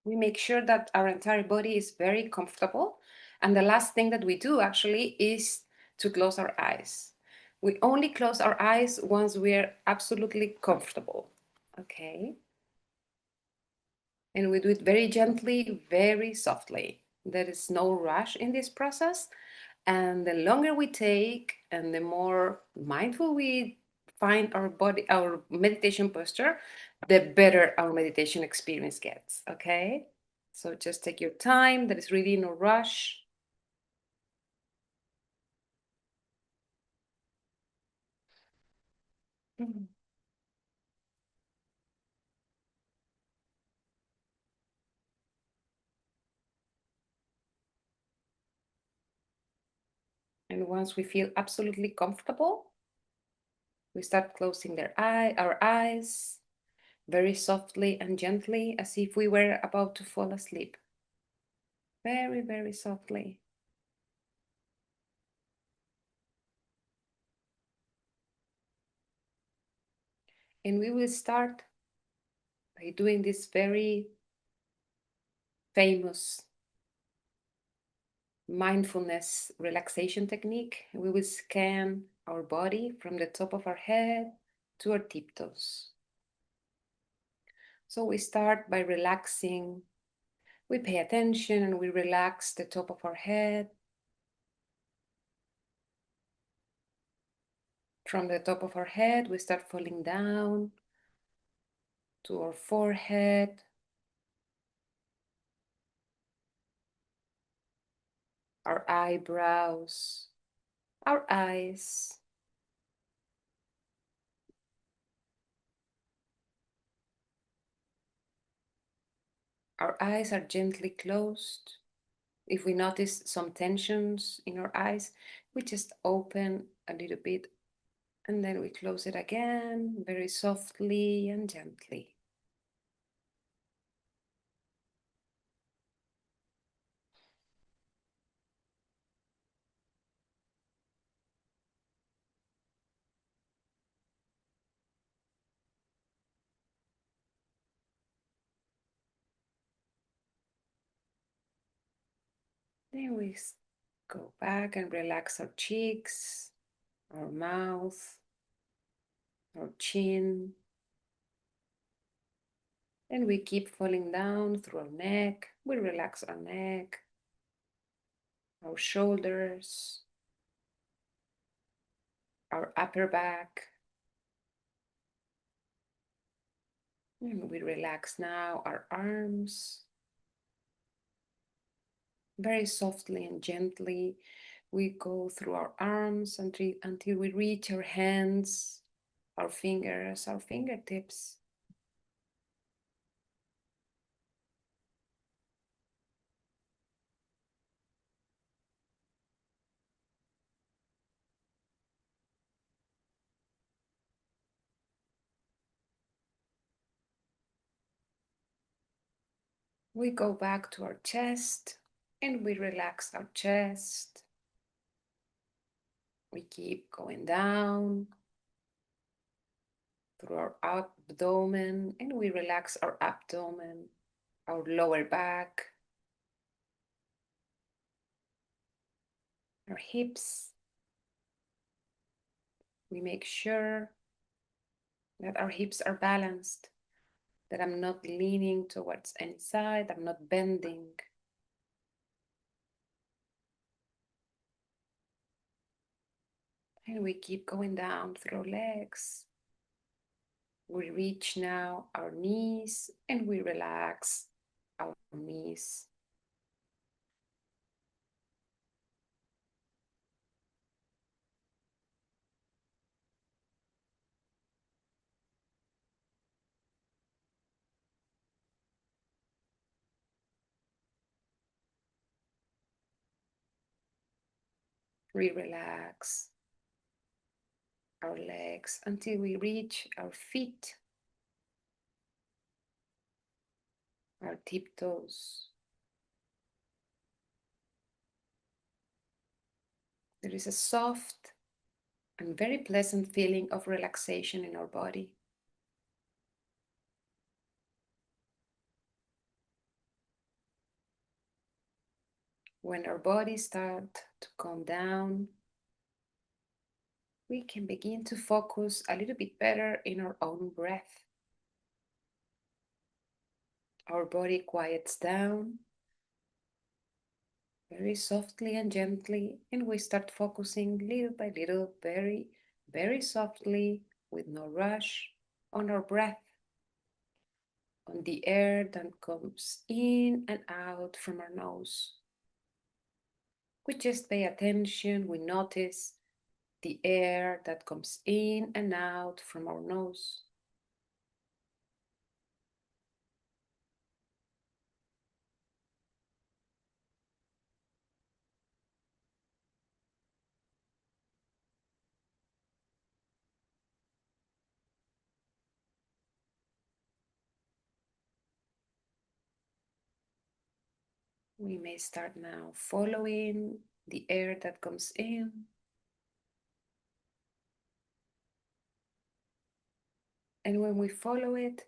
We make sure that our entire body is very comfortable. And the last thing that we do actually is to close our eyes. We only close our eyes once we're absolutely comfortable. Okay. And we do it very gently, very softly. There is no rush in this process. And the longer we take and the more mindful we find our body, our meditation posture, the better our meditation experience gets. Okay. So just take your time. There is really no rush. Mhm. And once we feel absolutely comfortable, we start closing our eyes very softly and gently, as if we were about to fall asleep. Very, very softly. And we will start by doing this very famous mindfulness relaxation technique. We will scan our body from the top of our head to our tiptoes. So we start by relaxing. We pay attention and we relax the top of our head. From the top of our head, we start falling down to our forehead, our eyebrows, our eyes. Our eyes are gently closed. If we notice some tensions in our eyes, we just open a little bit and then we close it again, very softly and gently. Then we go back and relax our cheeks, our mouth, our chin. And we keep falling down through our neck. We relax our neck, our shoulders, our upper back. And we relax now our arms. Very softly and gently, we go through our arms until we reach our hands, our fingers, our fingertips. We go back to our chest and we relax our chest. We keep going down through our abdomen and we relax our abdomen, our lower back, our hips. We make sure that our hips are balanced, that I'm not leaning towards any side, I'm not bending. And we keep going down through our legs. We reach now our knees and we relax our knees. We relax our legs until we reach our feet, our tiptoes. There is a soft and very pleasant feeling of relaxation in our body. When our body starts to calm down, we can begin to focus a little bit better in our own breath. Our body quiets down very softly and gently, and we start focusing little by little, very, very softly, with no rush, on our breath, on the air that comes in and out from our nose. We just pay attention, we notice the air that comes in and out from our nose. We may start now following the air that comes in, and when we follow it,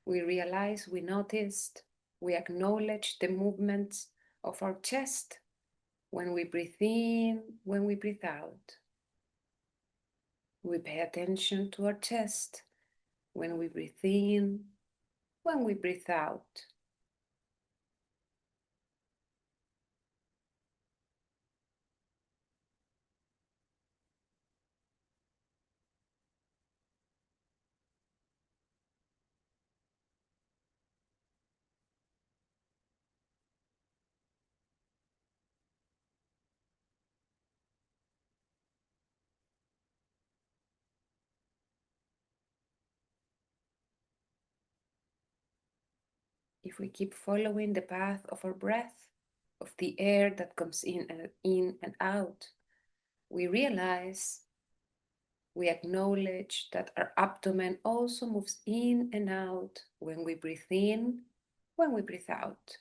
we realize, we noticed, we acknowledge the movements of our chest when we breathe in, when we breathe out. We pay attention to our chest when we breathe in, when we breathe out. If we keep following the path of our breath, of the air that comes in and out, we realize, we acknowledge that our abdomen also moves in and out when we breathe in, when we breathe out.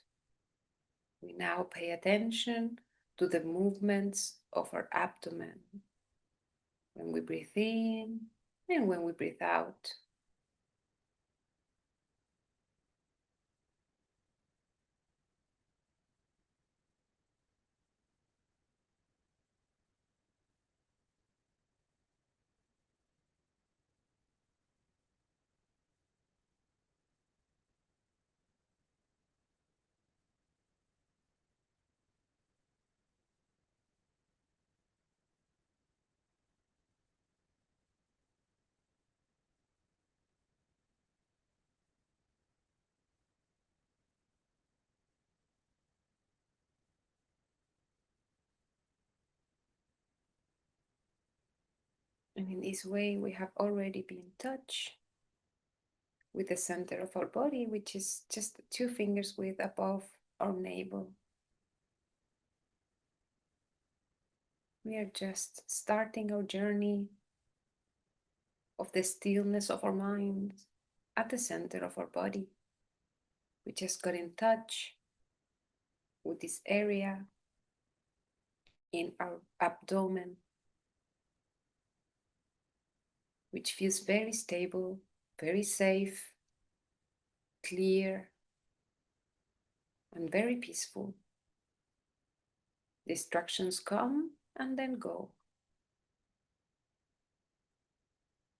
We now pay attention to the movements of our abdomen when we breathe in and when we breathe out. And in this way, we have already been in touch with the center of our body, which is just 2 fingers width above our navel. We are just starting our journey of the stillness of our mind at the center of our body. We just got in touch with this area in our abdomen, which feels very stable, very safe, clear, and very peaceful. Distractions come and then go.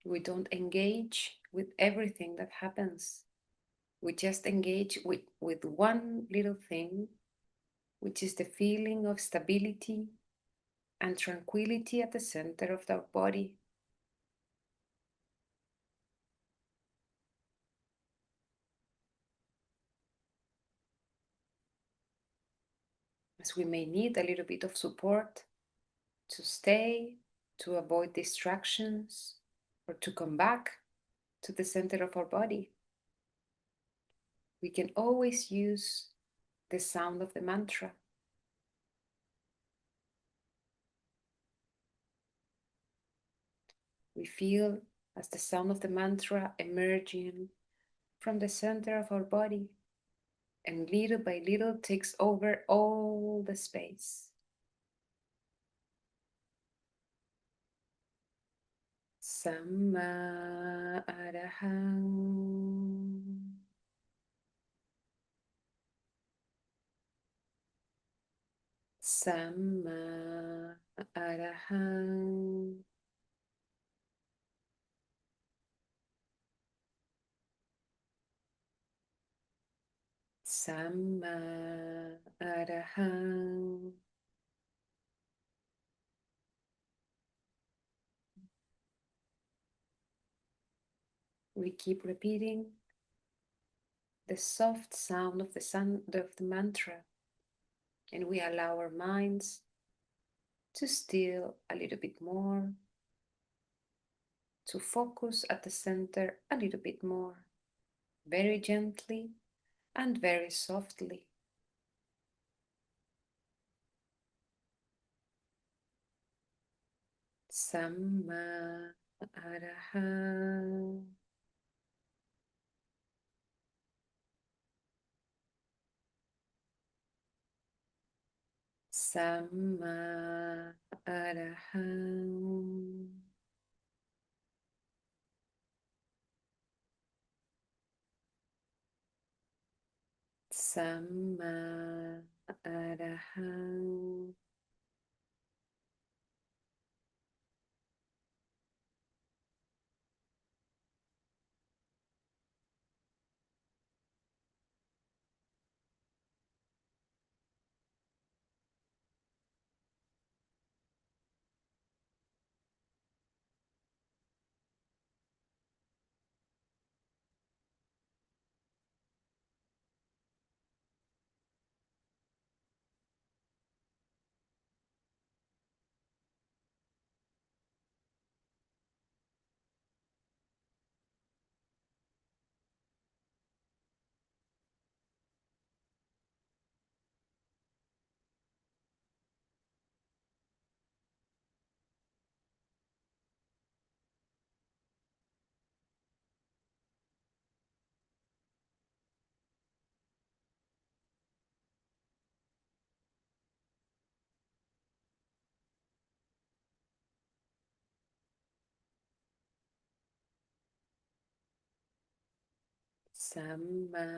We don't engage with everything that happens. We just engage with one little thing, which is the feeling of stability and tranquility at the center of our body. As we may need a little bit of support to stay, to avoid distractions, or to come back to the center of our body, we can always use the sound of the mantra. We feel as the sound of the mantra emerging from the center of our body and little by little takes over all the space. Samma Arahang. Samma Arahang. Samma Arahang. We keep repeating the soft sound of the sound of the mantra, and we allow our minds to still a little bit more, to focus at the center a little bit more, very gently and very softly. Samma Arahang. Samma Arahang. Samma Arahang. Samma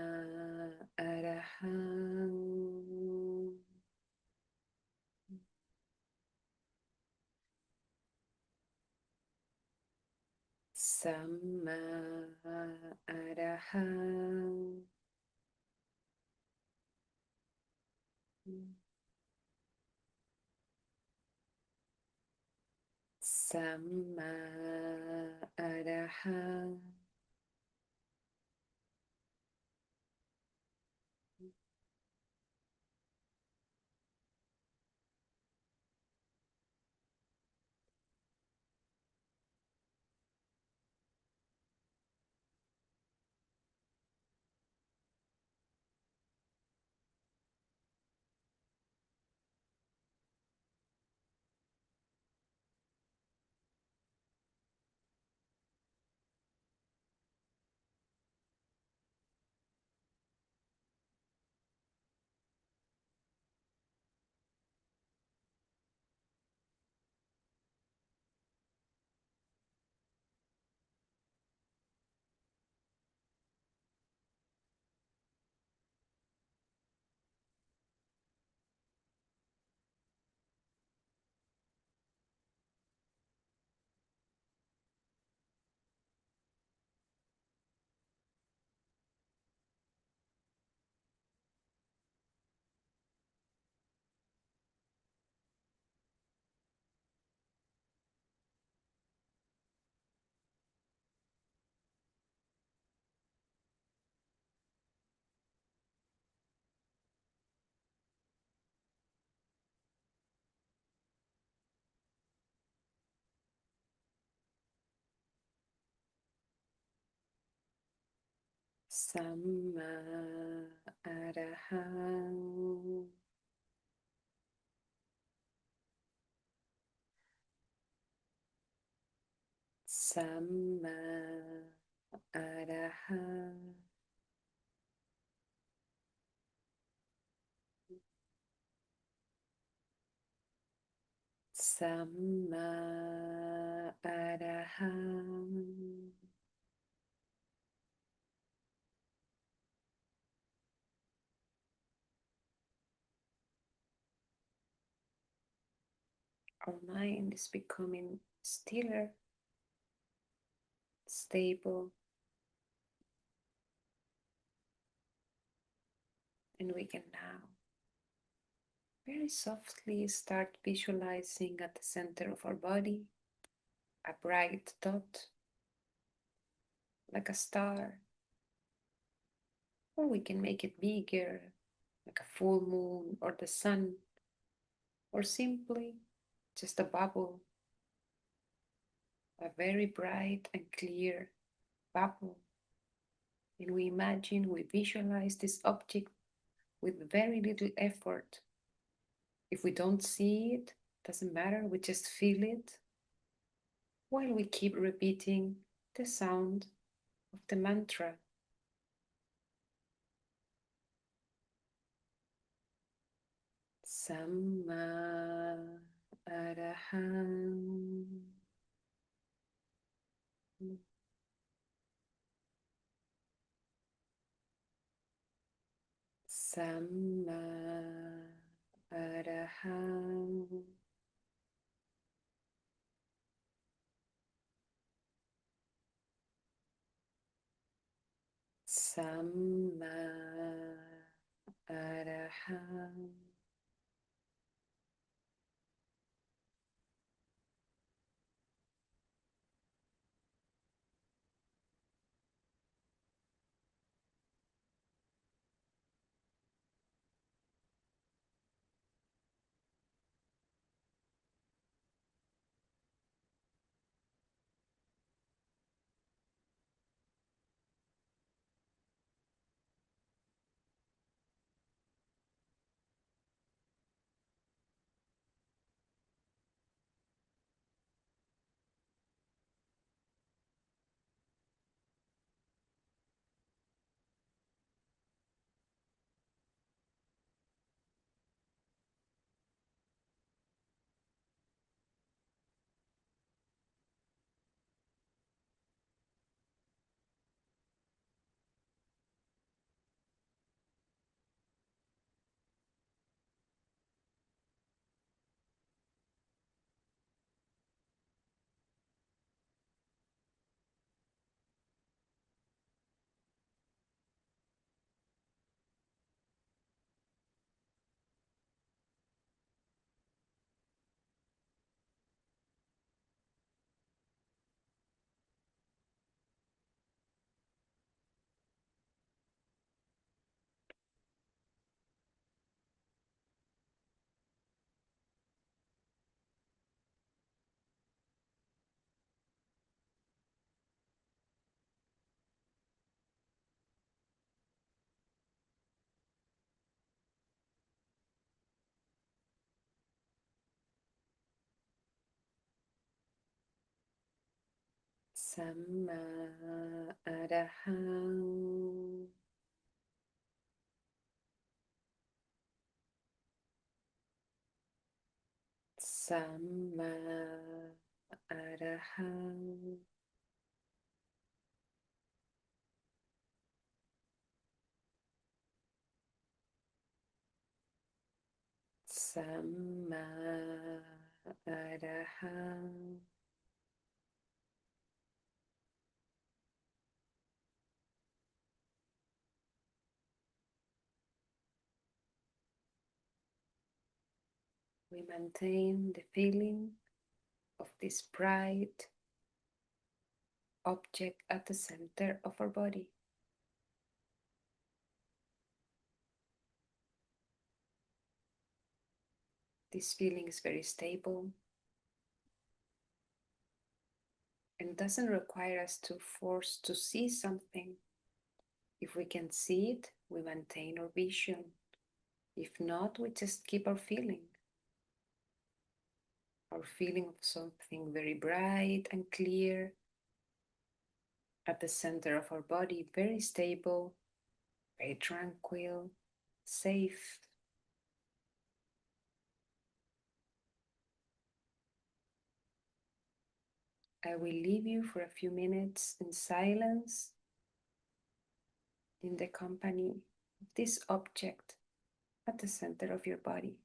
Arahang. Samma Arahang. Samma Arahang. Samma Arahang. Samma Arahang. Samma Arahang. Our mind is becoming stiller, stable, and we can now very softly start visualizing at the center of our body a bright dot, like a star, or we can make it bigger, like a full moon or the sun, or simply just a bubble, a very bright and clear bubble. And we imagine, we visualize this object with very little effort. If we don't see it, doesn't matter, we just feel it while we keep repeating the sound of the mantra. Samma Araham. Samma Araham. Samma Araham. Samma Araham. Samma Araham. Samma Araham. We maintain the feeling of this bright object at the center of our body. This feeling is very stable and doesn't require us to force to see something. If we can see it, we maintain our vision. If not, we just keep our feeling of something very bright and clear at the center of our body, very stable, very tranquil, safe. I will leave you for a few minutes in silence in the company of this object at the center of your body.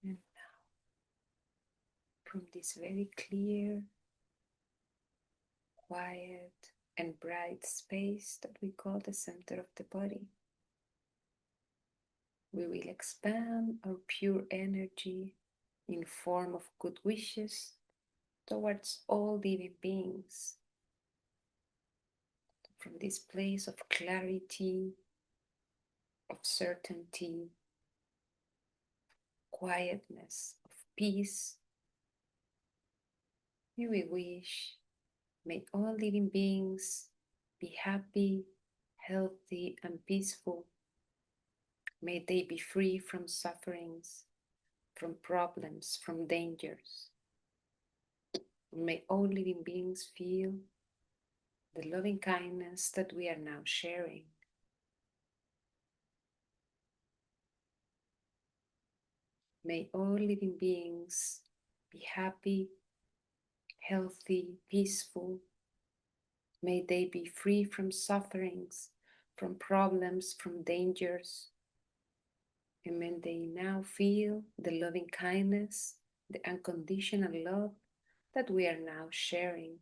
And from this very clear, quiet, and bright space that we call the center of the body, we will expand our pure energy in form of good wishes towards all living beings. From this place of clarity, of certainty, quietness, of peace, we wish, may all living beings be happy, healthy, and peaceful. May they be free from sufferings, from problems, from dangers. May all living beings feel the loving kindness that we are now sharing. May all living beings be happy, healthy, peaceful. May they be free from sufferings, from problems, from dangers. And may they now feel the loving kindness, the unconditional love that we are now sharing.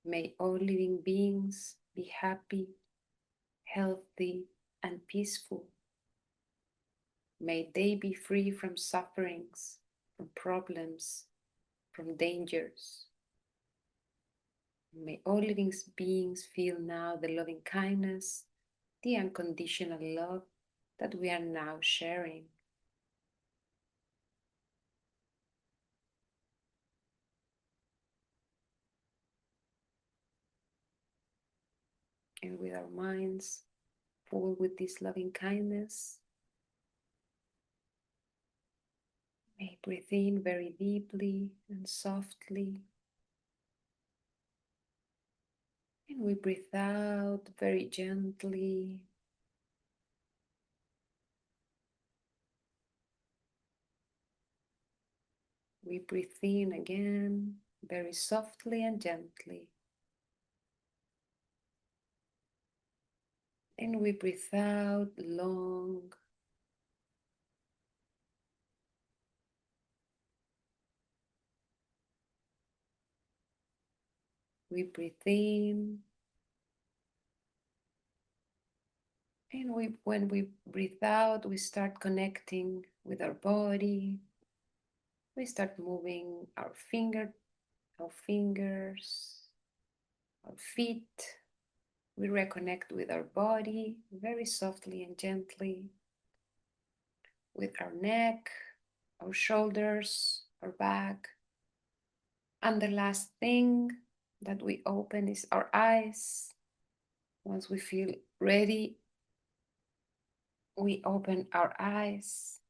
May all living beings be happy, healthy, and peaceful. May they be free from sufferings, from problems, from dangers. May all living beings feel now the loving kindness, the unconditional love that we are now sharing. And with our minds full with this loving kindness, may breathe in very deeply and softly. And we breathe out very gently. We breathe in again very softly and gently. And we breathe out long. We breathe in. And when we breathe out, we start connecting with our body. We start moving our fingers, our feet. We reconnect with our body very softly and gently, with our neck, our shoulders, our back. And the last thing that we open is our eyes. Once we feel ready, we open our eyes.